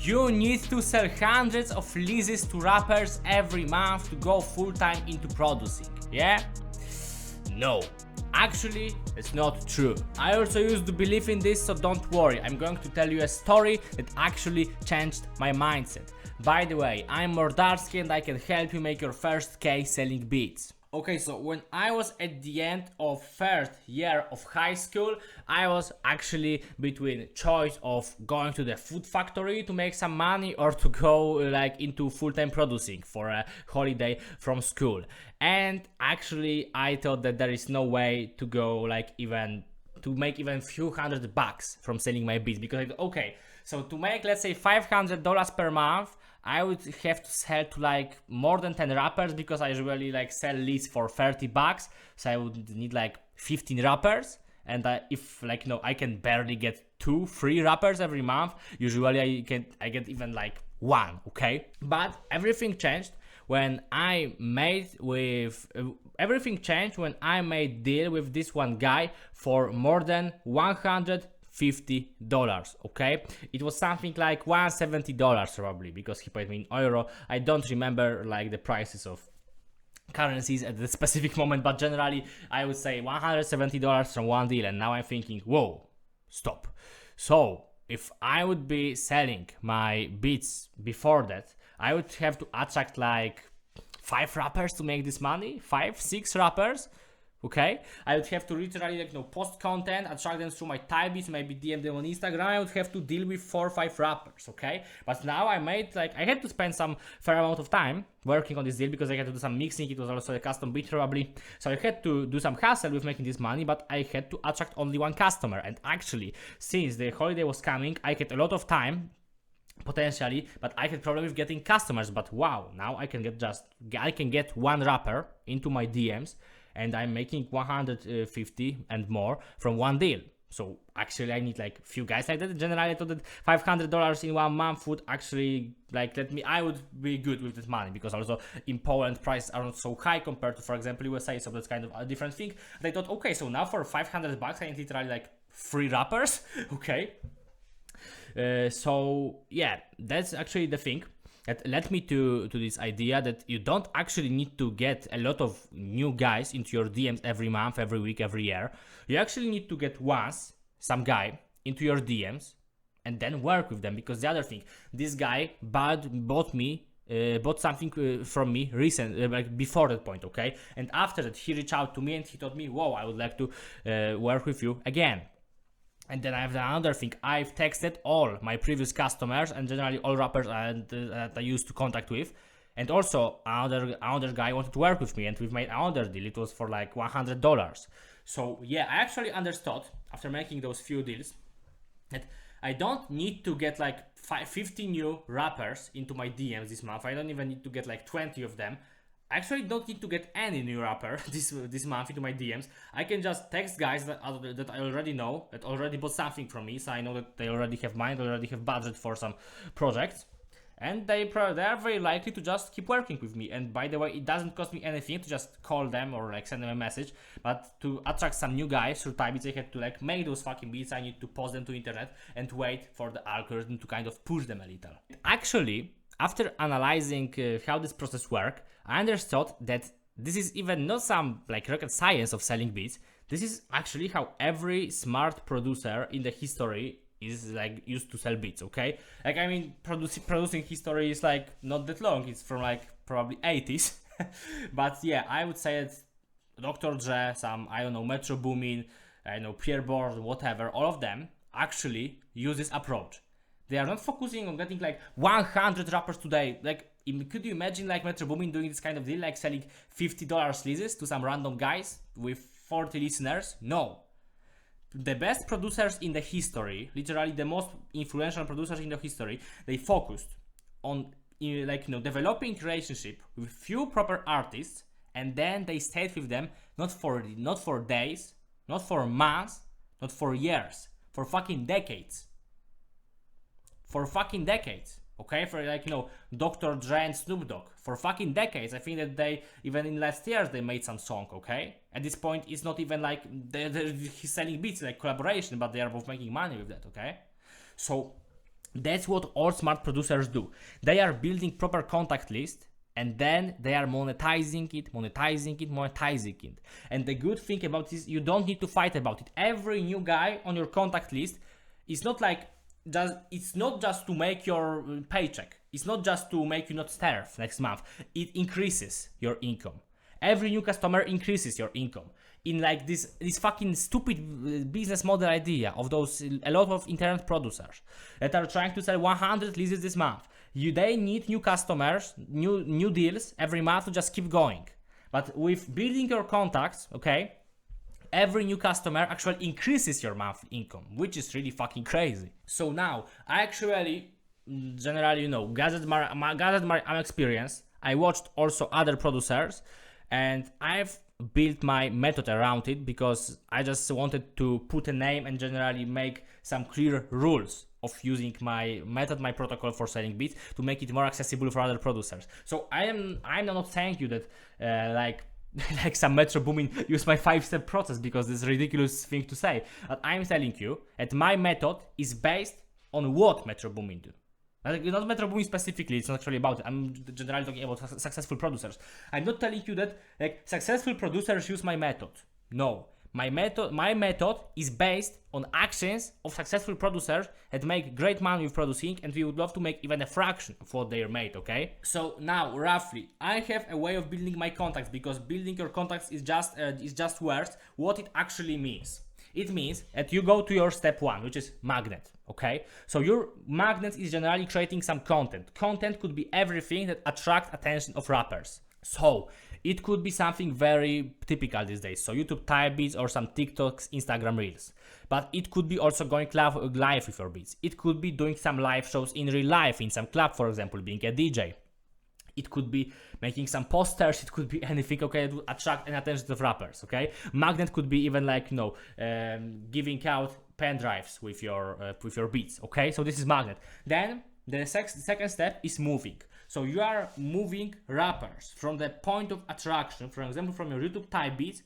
You need to sell hundreds of leases to rappers every month to go full-time into producing, yeah? No. Actually, it's not true. I also used to believe in this, so don't worry. I'm going to tell you a story that actually changed my mindset. By the way, I'm Mordarski and I can help you make your first K selling beats. Okay, so when I was at the end of third year of high school, I was actually between choice of going to the food factory to make some money or to go like into full-time producing for a holiday from school. And actually I thought that there is no way to go like even to make even few $100 from selling my beats, because okay, so to make let's say $500 per month, I would have to sell to like more than 10 rappers, because I usually like sell leads for $30, so I would need like 15 rappers. And if like I can barely get 2-3 rappers every month, usually I get even like 1, okay? But everything changed when I made deal with this one guy for more than $150, okay? It was something like $170 probably, because he paid me in euro. I don't remember like the prices of currencies at the specific moment, but generally I would say $170 from one deal. And now I'm thinking, whoa, stop. So if I would be selling my beats before that, I would have to attract like 5 rappers to make this money, 5-6 rappers. Okay, I would have to literally like post content, attract them through my Typebeats, maybe DM them on Instagram. I would have to deal with 4 or 5 rappers, okay? But now I had to spend some fair amount of time working on this deal, because I had to do some mixing. It was also a custom beat probably, so I had to do some hustle with making this money, but I had to attract only 1 customer. And actually, since the holiday was coming, I had a lot of time potentially, but I had problem with getting customers. But wow, now I can get 1 rapper into my DMs, and I'm making 150 and more from 1 deal. So actually I need like few guys like that. Generally I thought that $500 in 1 month would actually like I would be good with this money, because also in Poland prices are not so high compared to, for example, USA, so that's kind of a different thing. And I thought, okay, so now for $500 I need literally like 3 rappers, okay? So yeah, that's actually the thing that led me to this idea that you don't actually need to get a lot of new guys into your DMs every month, every week, every year. You actually need to get once some guy into your DMs and then work with them. Because the other thing, this guy bought something from me like before that point, okay? And after that he reached out to me and he told me, whoa, I would like to work with you again. And then I have another thing. I've texted all my previous customers and generally all rappers that I used to contact with. And also another guy wanted to work with me, and we've made another deal. It was for like $100. So yeah, I actually understood after making those few deals that I don't need to get like 50 new rappers into my DMs this month. I don't even need to get like 20 of them. I actually don't need to get any new rapper this month into my DMs. I can just text guys that I already know, that already bought something from me, so I know that they already have mind, already have budget for some projects, and they are very likely to just keep working with me. And by the way, it doesn't cost me anything to just call them or like send them a message, but to attract some new guys through Typebeats, I had to like make those fucking beats. I need to post them to internet and wait for the algorithm to kind of push them a little. Actually, after analyzing how this process works, I understood that this is even not some like rocket science of selling beats. This is actually how every smart producer in the history is like used to sell beats, okay? Like I mean, producing history is like not that long. It's from like probably 80s. But yeah, I would say that Dr. Dre, some, I don't know, Metro Boomin, I know, Pierre Bourne, whatever, all of them actually use this approach. They are not focusing on getting like 100 rappers today. Like, could you imagine like Metro Boomin doing this kind of deal, like selling $50 leases to some random guys with 40 listeners? No. The best producers in the history, literally the most influential producers in the history, they focused on developing relationship with few proper artists, and then they stayed with them not for days, not for months, not for years, for fucking decades. For fucking decades. Okay, for Dr. Dre and Snoop Dogg, for fucking decades. I think that they, even in last years, they made some song, okay? At this point, it's not even like he's selling beats, like collaboration, but they are both making money with that, okay? So That's what all smart producers do. They are building proper contact list, and then they are monetizing it. And the good thing about this, you don't need to fight about it. Every new guy on your contact list is not like it's not just to make your paycheck. It's not just to make you not starve next month. It increases your income. Every new customer increases your income. In like this fucking stupid business model idea of those a lot of internet producers that are trying to sell 100 leases this month. They need new customers, new deals every month to just keep going. But with building your contacts, okay, every new customer actually increases your monthly income, which is really fucking crazy. So now, I actually, generally, gathered my experience. I watched also other producers, and I've built my method around it because I just wanted to put a name and generally make some clear rules of using my method, my protocol for selling beats to make it more accessible for other producers. So I'm not saying you that like some Metro Boomin use my 5-step process because it's a ridiculous thing to say. But I'm telling you that my method is based on what Metro Boomin do. Not Metro Boomin specifically, it's not actually about it. I'm generally talking about successful producers. I'm not telling you that like successful producers use my method. No. My method is based on actions of successful producers that make great money with producing, and we would love to make even a fraction of what they made, okay? So now, roughly, I have a way of building my contacts, because building your contacts is just words. What it actually means. It means that you go to your step 1, which is magnet, okay? So your magnet is generally creating some content. Content could be everything that attracts attention of rappers. So it could be something very typical these days. So YouTube type beats or some TikToks, Instagram reels. But it could be also going live with your beats. It could be doing some live shows in real life, in some club, for example, being a DJ. It could be making some posters. It could be anything, okay, to attract an attention of rappers, okay? Magnet could be even like, giving out pen drives with your beats, okay? So this is magnet. Then the second step is moving. So you are moving rappers from the point of attraction, for example, from your YouTube type beats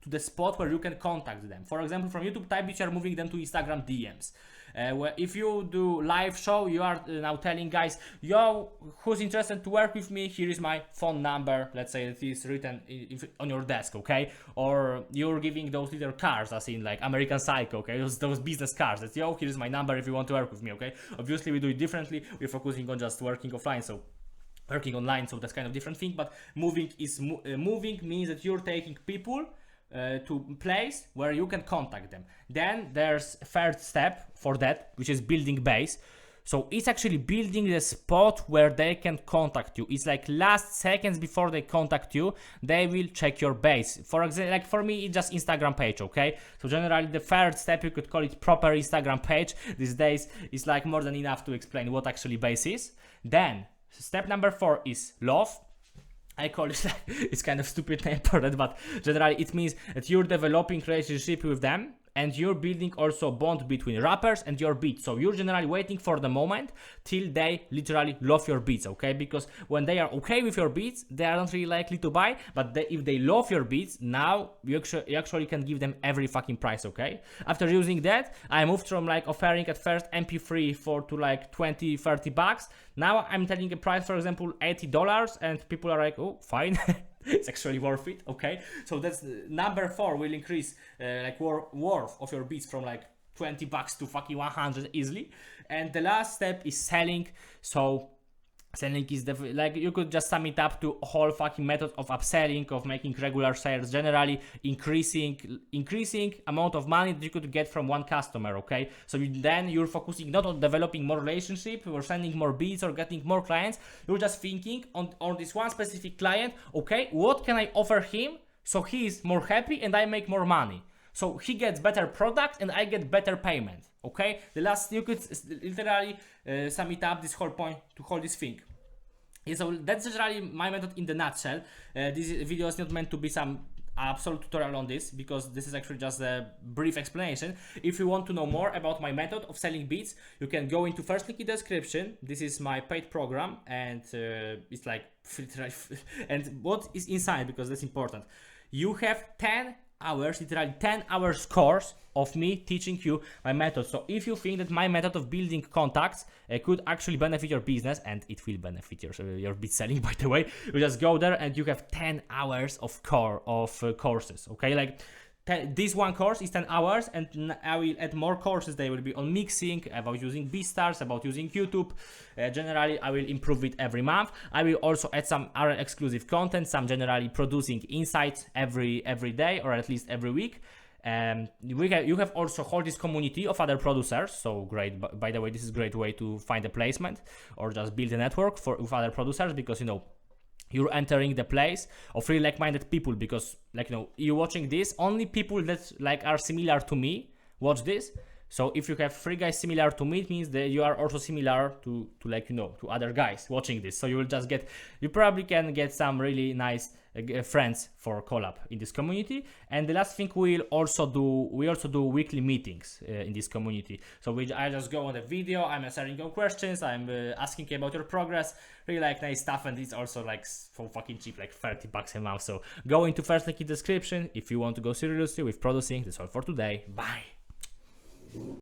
to the spot where you can contact them. For example, from YouTube type beats, you are moving them to Instagram DMs. Where if you do live show, you are now telling guys, yo, who's interested to work with me? Here is my phone number. Let's say it is written on your desk, okay? Or you're giving those little cards, as in like American Psycho, okay? Those business cards. That, yo, here is my number if you want to work with me, okay? Obviously, we do it differently. We're focusing on just working offline, so working online, so that's kind of different thing. But moving means that you're taking people to place where you can contact them. Then there's a third step for that, which is building base. So it's actually building the spot where they can contact you. It's like last seconds before they contact you, they will check your base. For example, like for me, it's just Instagram page, okay? So generally the third step, you could call it proper Instagram page. These days, it's like more than enough to explain what actually base is. Then step number 4 is love. I call it, it's kind of stupid name for that, but generally it means that you're developing relationship with them and you're building also bond between rappers and your beats. So you're generally waiting for the moment till they literally love your beats, okay? Because when they are okay with your beats, they are not really likely to buy, but if they love your beats, now you actually can give them every fucking price, okay? After using that, I moved from like offering at first MP3 to like 20, 30 bucks. Now I'm telling a price, for example, $80, and people are like, oh, fine. It's actually worth it, okay? So that's number 4 will increase worth of your beats from like 20 bucks to fucking 100 easily. And the last step is selling. So selling is like you could just sum it up to a whole fucking method of upselling, of making regular sales, generally increasing amount of money that you could get from one customer, okay? So then you're focusing not on developing more relationship or sending more beats or getting more clients. You're just thinking on this one specific client, okay, what can I offer him so he is more happy and I make more money? So he gets better product and I get better payment, okay? The last, you could literally sum it up, this whole point to hold this thing. Yeah, so that's generally my method in the nutshell. This video is not meant to be some absolute tutorial on this, because this is actually just a brief explanation. If you want to know more about my method of selling beats, you can go into first link in the description. This is my paid program, and it's like and what is inside, because that's important. You have 10 hours, literally 10 hours course of me teaching you my method. So if you think that my method of building contacts could actually benefit your business, and it will benefit your bit selling, by the way, you just go there and you have 10 hours of courses, okay? Like this one course is 10 hours, and I will add more courses. They will be on mixing, about using BeatStars, about using YouTube. Generally, I will improve it every month. I will also add some other exclusive content, some generally producing insights every day, or at least every week. You have also hold this community of other producers, so great. By the way, this is a great way to find a placement or just build a network with other producers, because you know you're entering the place of really like-minded people, because like, you know, you're watching this, only people that like are similar to me watch this. So if you have 3 guys similar to me, it means that you are also similar to like, you know, to other guys watching this. So you probably can get some really nice friends for collab in this community. And the last thing, we also do weekly meetings in this community. So I just go on the video, I'm answering your questions, I'm asking about your progress, really like nice stuff. And it's also like so fucking cheap, like $30 a month. So go into first link in the description if you want to go seriously with producing. That's all for today. Bye.